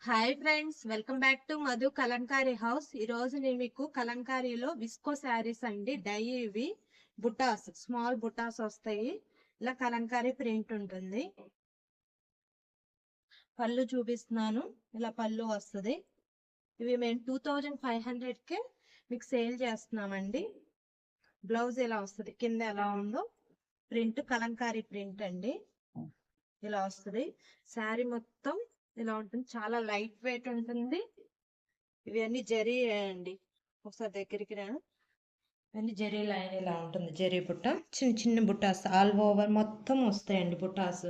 Hi friends, welcome back to Madhu Kalamkari house. ఈ రోజు నేను మీకు కలంకారీలో విస్కో శారీస్ అండి. డై ఇవి బుటాస్, స్మాల్ బుటాస్ వస్తాయి. ఇలా కలంకారీ ప్రింట్ ఉంటుంది. పళ్ళు చూపిస్తున్నాను. ఇలా పళ్ళు వస్తుంది. ఇవి మేము 2500కే మీకు సేల్ చేస్తున్నామండి. బ్లౌజ్ ఇలా వస్తుంది. కింద ఎలా ఉందో ప్రింట్ కలంకారీ ప్రింట్ అండి. ఇలా వస్తుంది. శారీ మొత్తం ఇలా ఉంటుంది. చాలా లైట్ వెయిట్ ఉంటుంది. ఇవన్నీ జరీ అండి. ఒకసారి దగ్గరికి రా. ఇవన్నీ జరీ లైన్ ఇలా ఉంటుంది. జరీ బుట్ట, చిన్న చిన్న బుట్టాస్ ఆల్ ఓవర్ మొత్తం వస్తాయండి బుట్టాస్.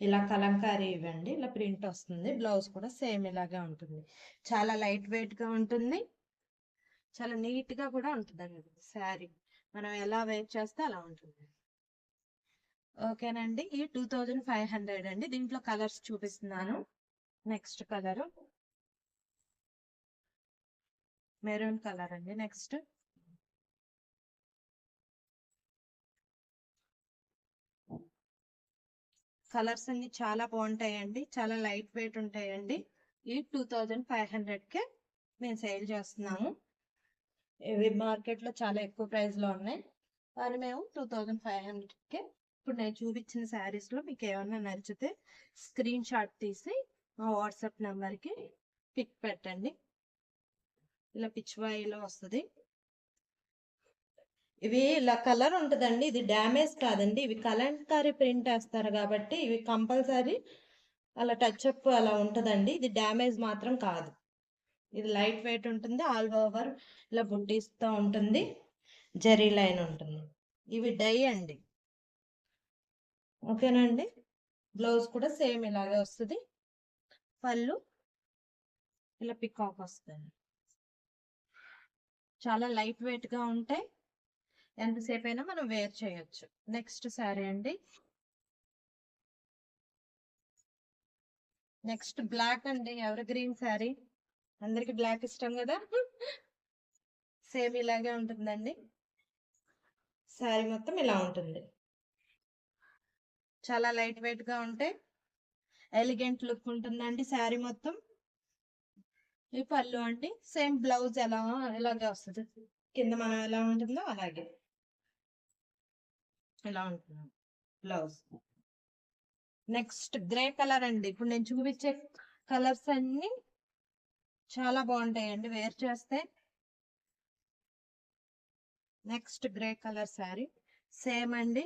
ఇలా కలంకారీ ఇవ్వండి. ఇలా ప్రింట్ వస్తుంది. బ్లౌజ్ కూడా సేమ్ ఇలాగే ఉంటుంది. చాలా లైట్ వెయిట్ గా ఉంటుంది. చాలా నీట్ గా కూడా ఉంటుందండి శారీ. మనం ఎలా వేర్ చేస్తే అలా ఉంటుంది. ఓకేనండి. ఈ 2500 అండి. దీంట్లో కలర్స్ చూపిస్తున్నాను. నెక్స్ట్ కలర్ మెరూన్ కలర్ అండి. నెక్స్ట్ కలర్స్ అన్ని చాలా బాగుంటాయండి. చాలా లైట్ వెయిట్ ఉంటాయండి. ఈ 2500కే మేము సేల్ చేస్తున్నాము. ఇవి మార్కెట్ లో చాలా ఎక్కువ ప్రైస్ లో ఉన్నాయి, కానీ మేము 2500కే. ఇప్పుడు నేను చూపించిన శారీస్ లో మీకు ఏమన్నా నచ్చితే స్క్రీన్ షాట్ తీసి మా వాట్సాప్ నెంబర్కి పిక్ పెట్టండి. ఇలా పిచ్వాయిలో వస్తుంది. ఇవి ఇలా కలర్ ఉంటుందండి. ఇది డ్యామేజ్ కాదండి. ఇవి కలంకారీ ప్రింట్ వేస్తారు కాబట్టి ఇవి కంపల్సరీ అలా టచ్ అప్ అలా ఉంటుందండి. ఇది డ్యామేజ్ మాత్రం కాదు. ఇది లైట్ వెయిట్ ఉంటుంది. ఆల్ ఓవర్ ఇలా బుట్టిస్తూ ఉంటుంది. జరీ లైన్ ఉంటుంది. ఇవి డై అండి. ఓకేనండి. బ్లౌజ్ కూడా సేమ్ ఇలాగే వస్తుంది. పళ్ళు ఇలా పికాక్ వస్తుంది. చాలా లైట్ వెయిట్ గా ఉంటాయి. ఎంతసేపు అయినా మనం వేర్ చేయొచ్చు. నెక్స్ట్ శారీ అండి. నెక్స్ట్ బ్లాక్ అండి. Ever green sari. అందరికి బ్లాక్ ఇష్టం కదా. సేమ్ ఇలాగే ఉంటుందండి. శారీ మొత్తం ఇలా ఉంటుంది. చాలా లైట్ వెయిట్ గా ఉంటాయి. ఎలిగెంట్ లుక్ ఉంటుందండి శారీ మొత్తం. ఈ పళ్ళు అండి. సేమ్ బ్లౌజ్ ఇలాగే వస్తుంది. కింద మనం ఎలా ఉంటుందో అలాగే ఇలా ఉంటుంది బ్లౌజ్. నెక్స్ట్ గ్రే కలర్ అండి. ఇప్పుడు నేను చూపించే కలర్స్ అన్ని చాలా బాగుంటాయండి వేర్ చేస్తే. Next grey colour sari. Same అండి,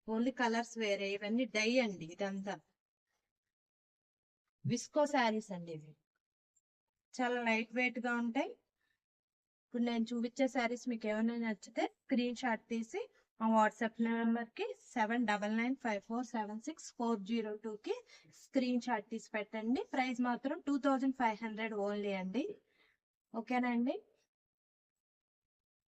ఓన్లీ కలర్స్ వేరే. ఇవన్నీ డై అండి. ఇదంతా విస్కో శారీస్ అండి. ఇవి చాలా లైట్ వెయిట్ గా ఉంటాయి. ఇప్పుడు నేను చూపించే శారీస్ మీకు ఏమైనా నచ్చితే స్క్రీన్ షాట్ తీసి మా వాట్సాప్ నెంబర్కి 7995476402కి స్క్రీన్ షాట్ తీసి పెట్టండి. ప్రైస్ మాత్రం 2500 ఓన్లీ అండి. ఓకేనా అండి.